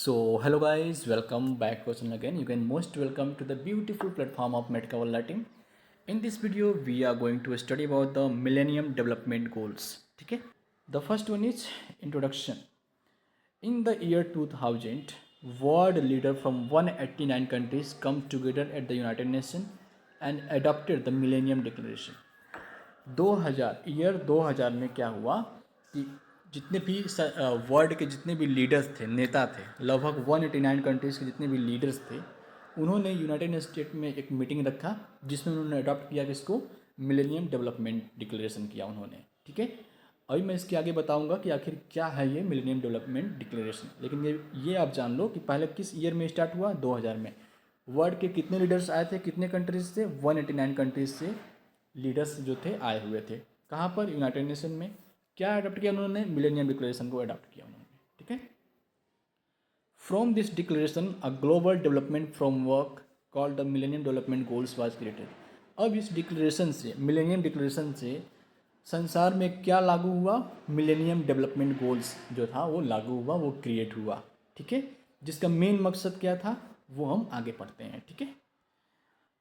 Hello guys, welcome back question again. You can most welcome to the beautiful platform of Medcover Lighting. In this video, we are going to study about the Millennium Development Goals. ठीक है? The first one is introduction. In the year 2000, world leaders from 189 countries come together at the United Nations and adopted the Millennium Declaration. 2000 में क्या हुआ कि जितने भी world के जितने भी लीडर्स थे, नेता थे, लगभग 189 कंट्रीज़ के जितने भी लीडर्स थे, उन्होंने यूनाइटेड स्टेट में एक मीटिंग रखा जिसमें उन्होंने अडॉप्ट किया कि इसको मिलेनियम डेवलपमेंट डिक्लेरेशन किया उन्होंने। ठीक है, अभी मैं इसके आगे बताऊंगा कि आखिर क्या है ये मिलेनियम डेवलपमेंट डिक्लेरेशन, लेकिन ये आप जान लो कि पहले किस ईयर में स्टार्ट हुआ। 2000 में। वर्ल्ड के कितने लीडर्स आए थे, कितने कंट्रीज से? 189 कंट्रीज से लीडर्स जो थे आए हुए थे। कहाँ पर? यूनाइटेड नेशन में। क्या अडॉप्ट किया उन्होंने? मिलेनियम डिक्लेरेशन को अडॉप्ट किया उन्होंने। ठीक है। From this declaration a global development framework called the millennium development goals was created. अब इस डिक्लेरेशन से, मिलेनियम डिक्लेरेशन से संसार में क्या लागू हुआ? मिलेनियम डेवलपमेंट गोल्स जो था वो लागू हुआ, वो क्रिएट हुआ। ठीक है, जिसका मेन मकसद क्या था वो हम आगे पढ़ते हैं। ठीक है।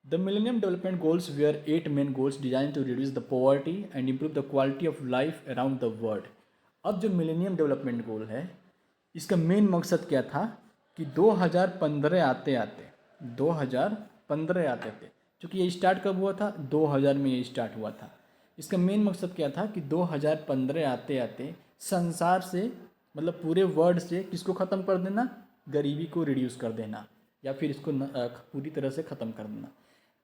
The Millennium Development Goals were 8 main goals designed to reduce the poverty and improve the quality of life around the world. अब जो मिलेनियम डेवलपमेंट गोल है, इसका मेन मकसद क्या था कि 2015 आते आते 2015 आते थे, क्योंकि ये स्टार्ट कब हुआ था? 2000 में ये स्टार्ट हुआ था। इसका मेन मकसद क्या था कि 2015 आते आते संसार से, मतलब पूरे वर्ल्ड से किसको ख़त्म कर देना? गरीबी को रिड्यूस कर देना, या फिर इसको पूरी तरह से ख़त्म कर देना।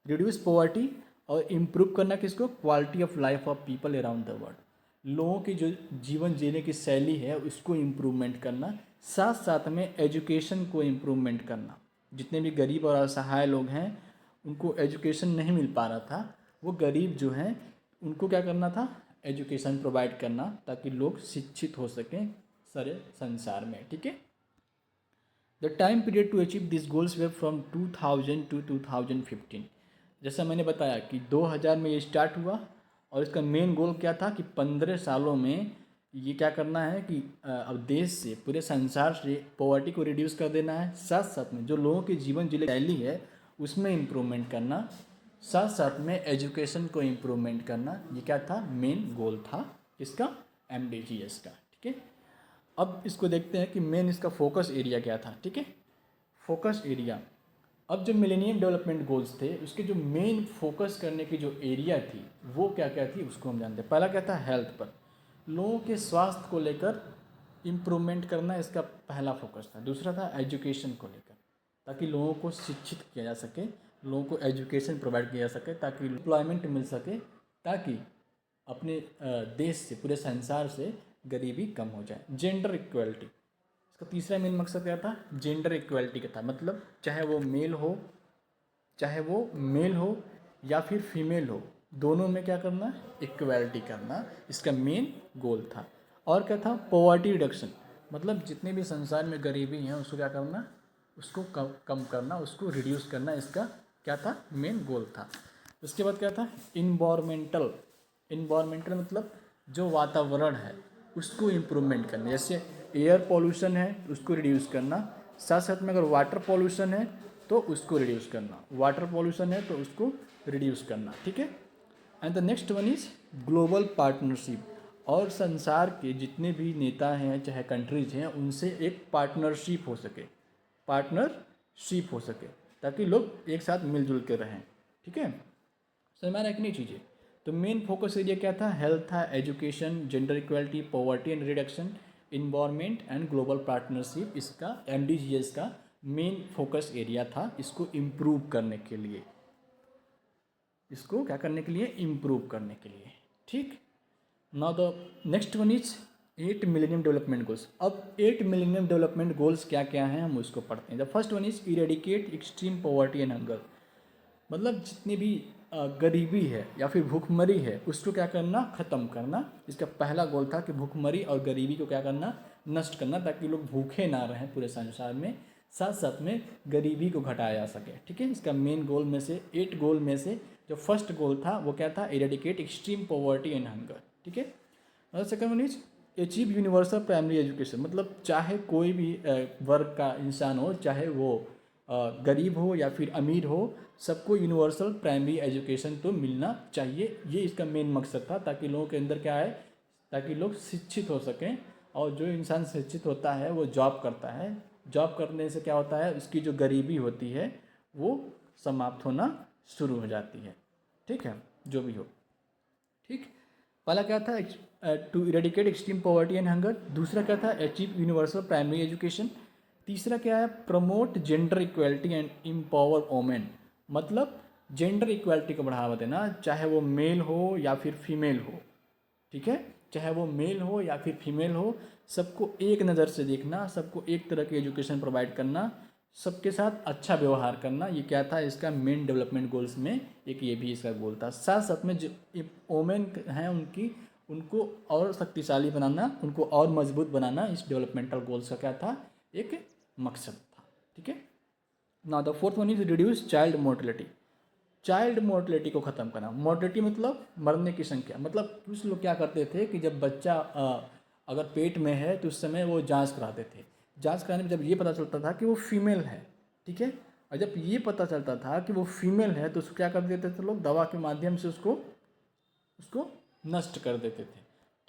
रिड्यूस पॉवर्टी और इम्प्रूव करना किसको? Quality of life of people around the world. लोगों की जो जीवन जीने की शैली है उसको इम्प्रूवमेंट करना, साथ साथ में एजुकेशन को इम्प्रूवमेंट करना। जितने भी गरीब और असहाय लोग हैं उनको एजुकेशन नहीं मिल पा रहा था, वो गरीब जो हैं उनको क्या करना था? एजुकेशन प्रोवाइड करना, ताकि लोग शिक्षित हो सकें सारे संसार में। ठीक है। The time period to achieve this goals were from 2000 to 2015। जैसा मैंने बताया कि 2000 में ये स्टार्ट हुआ और इसका मेन गोल क्या था कि 15 सालों में ये क्या करना है कि अब देश से, पूरे संसार से पॉवर्टी को रिड्यूस कर देना है, साथ साथ में जो लोगों की जीवन जीने की शैली है उसमें इम्प्रूवमेंट करना, साथ साथ में एजुकेशन को इम्प्रूवमेंट करना। ये क्या था? मेन गोल था इसका, MDGs का। ठीक है। अब इसको देखते हैं कि मेन इसका फोकस एरिया क्या था। ठीक है, फोकस एरिया। अब जो मिलेनियम डेवलपमेंट गोल्स थे उसके जो मेन फोकस करने की जो एरिया थी वो क्या क्या थी उसको हम जानते हैं। पहला क्या था? हेल्थ पर, लोगों के स्वास्थ्य को लेकर इम्प्रूवमेंट करना इसका पहला फोकस था। दूसरा था एजुकेशन को लेकर, ताकि लोगों को शिक्षित किया जा सके, लोगों को एजुकेशन प्रोवाइड किया जा सके, ताकि एम्प्लॉयमेंट मिल सके, ताकि अपने देश से, पूरे संसार से गरीबी कम हो जाए। जेंडर इक्वलिटी, इसका तीसरा मेन मकसद क्या था? जेंडर इक्वलिटी का था, मतलब चाहे वो मेल हो या फिर फीमेल हो, दोनों में क्या करना? इक्वलिटी करना इसका मेन गोल था। और क्या था? पॉवर्टी रिडक्शन, मतलब जितने भी संसार में गरीबी है उसको क्या करना? उसको कम करना, उसको रिड्यूस करना, इसका क्या था? मेन गोल था। उसके बाद क्या था? इन्वायरमेंटल मतलब जो वातावरण है उसको इम्प्रूवमेंट करना। जैसे एयर पॉल्यूशन है उसको रिड्यूस करना, साथ साथ में अगर वाटर पॉल्यूशन है तो उसको रिड्यूस करना, वाटर पॉल्यूशन है तो उसको रिड्यूस करना। ठीक है। And the next one is global partnership, और संसार के जितने भी नेता हैं चाहे कंट्रीज हैं उनसे एक पार्टनरशिप हो सके, ताकि लोग एक साथ मिलजुल के रहें। ठीक है। समझ में आ रहा है कि नहीं चीज़ें? तो मेन फोकस एरिया क्या था? हेल्थ था, education, gender equality, poverty and reduction, environment and global partnership, इसका MDGs का मेन फोकस एरिया था। इसको इम्प्रूव करने के लिए, इसको क्या करने के लिए? इम्प्रूव करने के लिए। ठीक। Now the next one is 8 millennium development goals. अब 8 मिलेनियम डेवलपमेंट गोल्स क्या क्या हैं हम उसको पढ़ते हैं। The first one is eradicate extreme poverty and hunger, मतलब जितनी भी गरीबी है या फिर भूखमरी है उसको क्या करना? ख़त्म करना। इसका पहला गोल था कि भूखमरी और गरीबी को क्या करना? नष्ट करना, ताकि लोग भूखे ना रहें पूरे संसार में, साथ साथ में गरीबी को घटाया जा सके। ठीक है। इसका मेन गोल में से, 8 गोल में से जो फर्स्ट गोल था वो क्या था? Eradicate extreme poverty and hunger. ठीक है। और second one is achieve universal primary education, मतलब चाहे कोई भी वर्ग का इंसान हो, चाहे वो गरीब हो या फिर अमीर हो, सबको यूनिवर्सल प्राइमरी एजुकेशन तो मिलना चाहिए। ये इसका मेन मकसद था, ताकि लोगों के अंदर क्या है, ताकि लोग शिक्षित हो सकें। और जो इंसान शिक्षित होता है वो जॉब करता है, जॉब करने से क्या होता है, उसकी जो गरीबी होती है वो समाप्त होना शुरू हो जाती है। ठीक है, जो भी हो। ठीक, पहला क्या था, to eradicate extreme poverty and hunger. दूसरा क्या था, अचीव यूनिवर्सल प्राइमरी एजुकेशन। तीसरा क्या है, promote gender equality and empower women, मतलब जेंडर इक्वलिटी को बढ़ावा देना, चाहे वो मेल हो या फिर फीमेल हो। ठीक है, चाहे वो मेल हो या फिर फीमेल हो, सबको एक नज़र से देखना, सबको एक तरह की एजुकेशन प्रोवाइड करना, सबके साथ अच्छा व्यवहार करना। ये क्या था, इसका मेन डेवलपमेंट गोल्स में एक ये भी इसका गोल था। साथ साथ में जो वोमेन हैं उनको और शक्तिशाली बनाना, उनको और मजबूत बनाना, इस डेवलपमेंटल गोल्स का क्या था, एक मकसद था। ठीक है। Now the fourth one is reduce child mortality. Child mortality को ख़त्म करना। मोर्टेलिटी मतलब मरने की संख्या, मतलब कुछ लोग क्या करते थे कि जब बच्चा अगर पेट में है तो उस समय वो जांच कराते थे। जांच कराने में जब ये पता चलता था कि वो फीमेल है, ठीक है, और जब ये पता चलता था कि वो फीमेल है तो उसको क्या कर देते थे लोग, दवा के माध्यम से उसको नष्ट कर देते थे।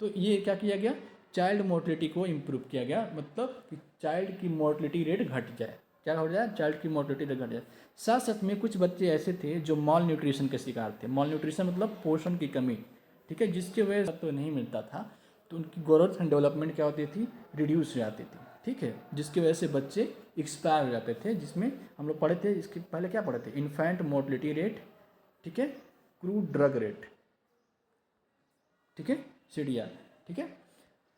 तो ये क्या किया गया, चाइल्ड मोर्टेलिटी को इम्प्रूव किया गया, मतलब कि चाइल्ड की मोर्टेलिटी रेट घट जाए। क्या हो जाए, चाइल्ड की मोर्टेलिटी रेट घट जाए। साथ साथ में कुछ बच्चे ऐसे थे जो मॉल न्यूट्रिशन के शिकार थे। मॉल न्यूट्रिशन मतलब पोषण की कमी, ठीक है, जिसकी वजह से तो नहीं मिलता था, तो उनकी ग्रोथ एंड डेवलपमेंट क्या होती थी, रिड्यूस हो जाती थी। ठीक है, जिसकी वजह से बच्चे एक्सपायर हो जाते थे, जिसमें हम लोग पढ़े थे, इसके पहले क्या पढ़े थे, इन्फेंट मोर्टेलिटी रेट, ठीक है, क्रूड ड्रग रेट, ठीक है, सीडीआर। ठीक है,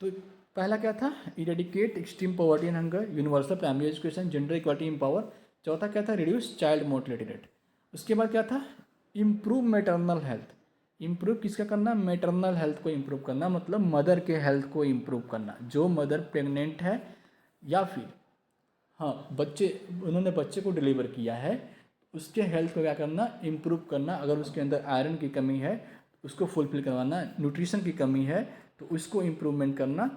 तो पहला क्या था, eradicate extreme poverty and hunger, universal primary education, gender equality empower. चौथा क्या था, रिड्यूस चाइल्ड मोर्टेलिटी रेट। उसके बाद क्या था, इम्प्रूव मैटरनल हेल्थ। इम्प्रूव किसका करना, मैटरनल हेल्थ को इम्प्रूव करना, मतलब मदर के हेल्थ को इम्प्रूव करना। जो मदर प्रेग्नेंट है या फिर हाँ बच्चे, उन्होंने बच्चे को डिलीवर किया है, उसके हेल्थ को क्या करना, इम्प्रूव करना। अगर उसके अंदर आयरन की कमी है उसको फुलफिल करवाना, न्यूट्रिशन की कमी है तो उसको इम्प्रूवमेंट करना,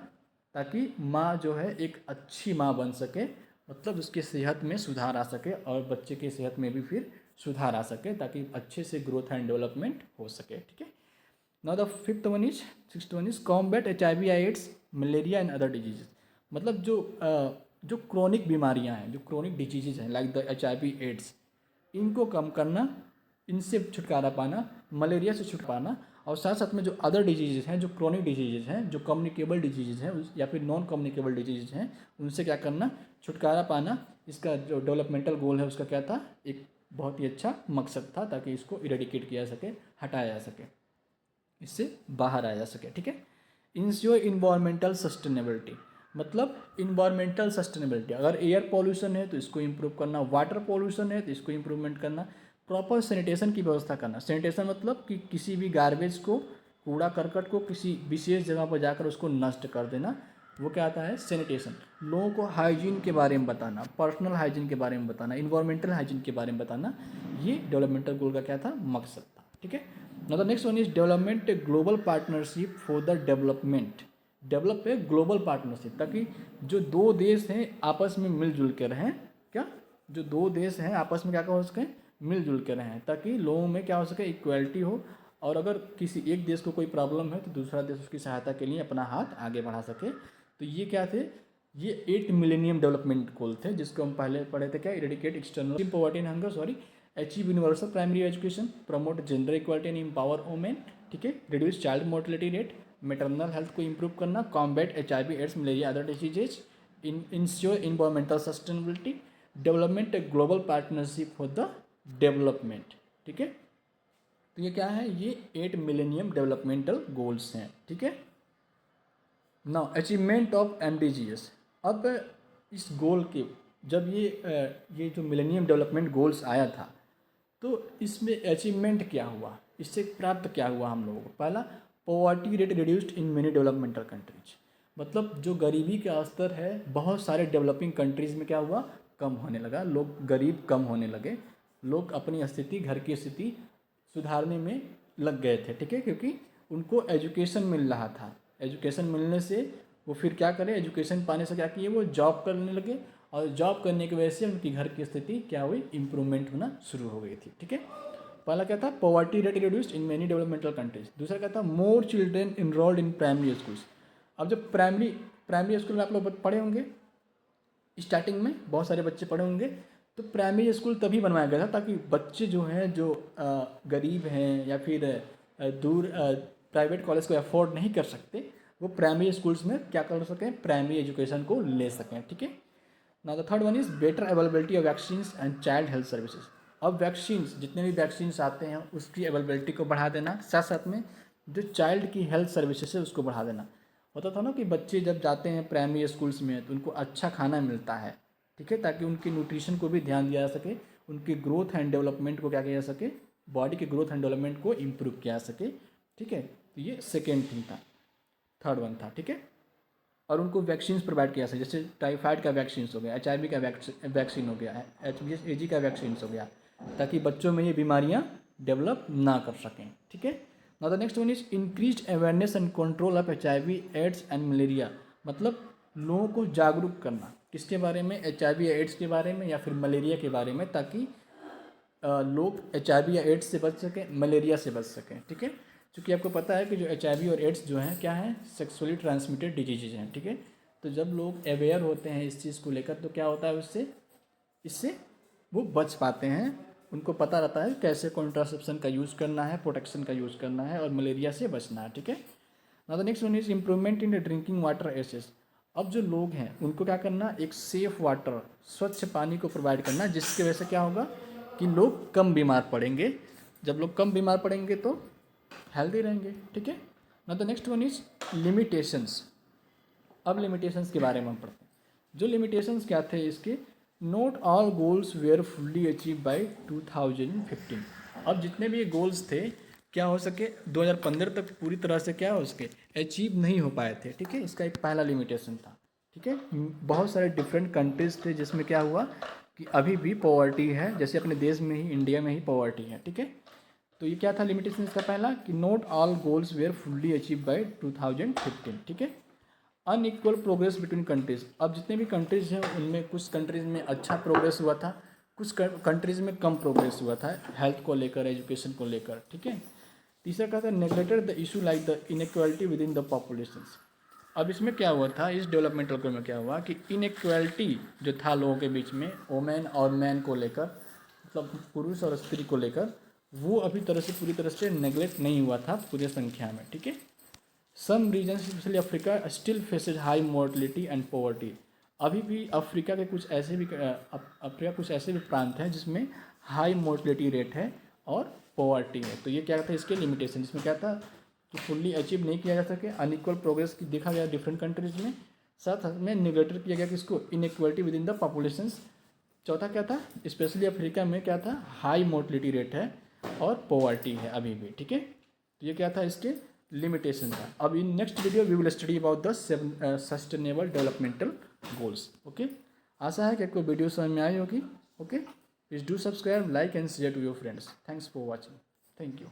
ताकि माँ जो है एक अच्छी माँ बन सके, मतलब उसके सेहत में सुधार आ सके और बच्चे की सेहत में भी फिर सुधार आ सके, ताकि अच्छे से ग्रोथ एंड डेवलपमेंट हो सके। ठीक है। Now the sixth one is combat HIV AIDS malaria and other diseases. मतलब जो क्रोनिक बीमारियां हैं, जो क्रोनिक डिजीजेज हैं लाइक द HIV एड्स, इनको कम करना, इनसे छुटकारा पाना, मलेरिया से छुटकारा पाना, और साथ साथ में जो अदर डिजीजेज हैं, जो क्रोनिक डिजीजेज हैं, जो कम्युनिकेबल डिजीजेज हैं या फिर नॉन कम्युनिकेबल डिजीजेज हैं, उनसे क्या करना, छुटकारा पाना। इसका जो डेवलपमेंटल गोल है उसका क्या था, एक बहुत ही अच्छा मकसद था, ताकि इसको इरेडिकेट किया जा सके, हटाया जा सके, इससे बाहर आ जा सके। ठीक है। इंश्योर इन्वायरमेंटल सस्टेनेबिलिटी, मतलब इन्वायरमेंटल सस्टेनेबिलिटी, अगर एयर पॉल्यूशन है तो इसको इम्प्रूव करना, वाटर पॉल्यूशन है तो इसको इम्प्रूवमेंट करना, प्रॉपर सैनिटेशन की व्यवस्था करना। सैनिटेशन मतलब कि किसी भी गार्बेज को, कूड़ा करकट को किसी विशेष जगह पर जाकर उसको नष्ट कर देना, वो क्या आता है, सैनिटेशन। लोगों को हाइजीन के बारे में बताना, पर्सनल हाइजीन के बारे में बताना, इन्वायरमेंटल हाइजीन के बारे में बताना, ये डेवलपमेंटल गोल का क्या था, मकसद था। ठीक है। Now the next one is development a global partnership for the development. Develop a global partnership, ताकि जो दो देश हैं आपस में मिलजुल के रहें, क्या, जो दो देश हैं आपस में क्या हो सके, मिलजुल के रहें, ताकि लोगों में क्या हो सके, इक्वलिटी हो, और अगर किसी एक देश को कोई प्रॉब्लम है तो दूसरा देश उसकी सहायता के लिए अपना हाथ आगे बढ़ा सके। तो ये क्या थे, ये 8 मिलेनियम डेवलपमेंट गोल थे, जिसको हम पहले पढ़े थे, क्या, eradicate external poverty and hunger, sorry, achieve universal primary education, promote gender equality and empower women, ठीक है, reduce child mortality rate, maternal health को इंप्रूव करना, combat HIV AIDS malaria other diseases, ensure environmental sustainability, development a global partnership for the development. ठीक है। तो ये क्या है, ये 8 मिलेनियम डेवलपमेंटल गोल्स हैं। ठीक है। Now achievement of MDGs। अब इस गोल के, जब ये जो मिलेनियम डेवलपमेंट गोल्स आया था, तो इसमें अचीवमेंट क्या हुआ, इससे प्राप्त क्या हुआ हम लोगों को, पहला, poverty rate reduced in many developmental countries, मतलब जो गरीबी का स्तर है बहुत सारे डेवलपिंग कंट्रीज़ में क्या हुआ, कम होने लगा, लोग गरीब कम होने लगे, लोग अपनी स्थिति, घर की स्थिति सुधारने में लग गए थे। ठीक है, क्योंकि उनको एजुकेशन मिल रहा था, एजुकेशन मिलने से वो फिर क्या करें, एजुकेशन पाने से क्या किए, वो जॉब करने लगे और जॉब करने की वजह से उनकी घर की स्थिति क्या हुई, इम्प्रूवमेंट होना शुरू हो गई थी। ठीक है, पहला क्या था, poverty rate reduced in many developmental countries. दूसरा क्या था, मोर children enrolled in primary schools. अब जब प्राइमरी स्कूल में आप लोग पढ़े होंगे, स्टार्टिंग में बहुत सारे बच्चे पढ़े होंगे, तो प्राइमरी स्कूल तभी बनवाया गया था ताकि बच्चे जो हैं, जो गरीब हैं या फिर दूर प्राइवेट कॉलेज को अफोर्ड नहीं कर सकते, वो प्राइमरी स्कूल्स में क्या कर सकें, प्राइमरी एजुकेशन को ले सकें। ठीक है, now the third one is better availability of vaccines and child health services. अब वैक्सीन्स, जितने भी वैक्सीन्स आते हैं उसकी अवेलेबिलिटी को बढ़ा देना, साथ साथ में जो चाइल्ड की हेल्थ सर्विसेज है उसको बढ़ा देना। होता था ना कि बच्चे जब जाते हैं प्राइमरी स्कूल्स में तो उनको अच्छा खाना मिलता है, ठीक है, ताकि उनकी न्यूट्रिशन को भी ध्यान दिया जा सके, उनकी ग्रोथ एंड डेवलपमेंट को क्या किया जा सके, बॉडी के ग्रोथ एंड डेवलपमेंट को इम्प्रूव किया जा सके। ठीक है, तो ये सेकेंड थिंग था, थर्ड वन था। ठीक है, और उनको वैक्सीन प्रोवाइड किया सके, जैसे टाइफाइड का वैक्सीन हो गया, HIV का वैक्सीन हो गया, HBsAg का वैक्सीन हो गया, ताकि बच्चों में ये बीमारियां डेवलप ना कर सकें। ठीक है, now the next one is increased awareness and control of HIV AIDS and malaria. मतलब लोगों को जागरूक करना, किसके बारे में, HIV या एड्स के बारे में या फिर मलेरिया के बारे में, ताकि लोग HIV या एड्स से बच सकें, मलेरिया से बच सकें। ठीक है, क्योंकि आपको पता है कि जो HIV और एड्स जो हैं क्या हैं, सेक्सुअली ट्रांसमिटेड डिजीजेज हैं। ठीक है, तो जब लोग अवेयर होते हैं इस चीज़ को लेकर तो क्या होता है, इससे वो बच पाते हैं, उनको पता रहता है कैसे कॉन्ट्रासेप्शन का यूज़ करना है, प्रोटेक्शन का यूज़ करना है और मलेरिया से बचना है। ठीक है, now the next one is improvement in the drinking water access. अब जो लोग हैं उनको क्या करना, एक सेफ वाटर, स्वच्छ पानी को प्रोवाइड करना, जिसकी वजह से क्या होगा कि लोग कम बीमार पड़ेंगे। जब लोग कम बीमार पड़ेंगे तो हेल्दी रहेंगे। ठीक है, now the next one is limitations. अब लिमिटेशंस के बारे में हम पढ़ते हैं। जो लिमिटेशंस क्या थे इसके, not all goals were fully achieve by 2015। अब जितने भी ये गोल्स थे क्या हो सके 2015 तक पूरी तरह से क्या हो सके, अचीव नहीं हो पाए थे। ठीक है, इसका एक पहला लिमिटेशन था। ठीक है, बहुत सारे डिफरेंट कंट्रीज थे जिसमें क्या हुआ कि अभी भी पॉवर्टी है, जैसे अपने देश में ही, इंडिया में ही पॉवर्टी है। ठीक है, तो ये क्या था लिमिटेशन इसका पहला, कि not all goals were fully achieve by 2015। ठीक है, अनइक्वल प्रोग्रेस बिटवीन कंट्रीज। अब जितने भी कंट्रीज हैं उनमें कुछ कंट्रीज में अच्छा प्रोग्रेस हुआ था, कुछ कंट्रीज में कम प्रोग्रेस हुआ था हेल्थ को लेकर, एजुकेशन को लेकर। ठीक है, तीसरा क्या था, neglected the issue like the inequality with in the populations. अब इसमें क्या हुआ था, इस डेवलपमेंटल गोल में क्या हुआ कि इनइक्वालिटी जो था लोगों के बीच में, वोमेन और मैन को लेकर, मतलब पुरुष और स्त्री को लेकर, वो अभी पूरी तरह से नेग्लेक्ट नहीं हुआ था पूरी संख्या में। ठीक है, some region specially Africa still faces high mortality and poverty. अभी भी अफ्रीका के कुछ ऐसे भी प्रांत हैं जिसमें हाई मोर्टलिटी रेट है और पॉवर्टी है। तो ये क्या था इसके लिमिटेशन, जिसमें क्या था कि फुल्ली अचीव नहीं किया जा सके, अनइक्वल प्रोग्रेस की देखा गया डिफरेंट कंट्रीज में, साथ में निगेटिव किया गया किसको, inequality with in the populations. चौथा क्या था, स्पेशली अफ्रीका में क्या था, हाई मोर्टलिटी रेट है और पॉवर्टी है अभी भी। ठीक है, तो ये क्या था इसके लिमिटेशन था। अब in next video we will study about the 7 sustainable developmental goals. Okay, आशा है कि आपको वीडियो समझ में आई होगी। Okay, please do subscribe, like and share to your friends. Thanks for watching. Thank you.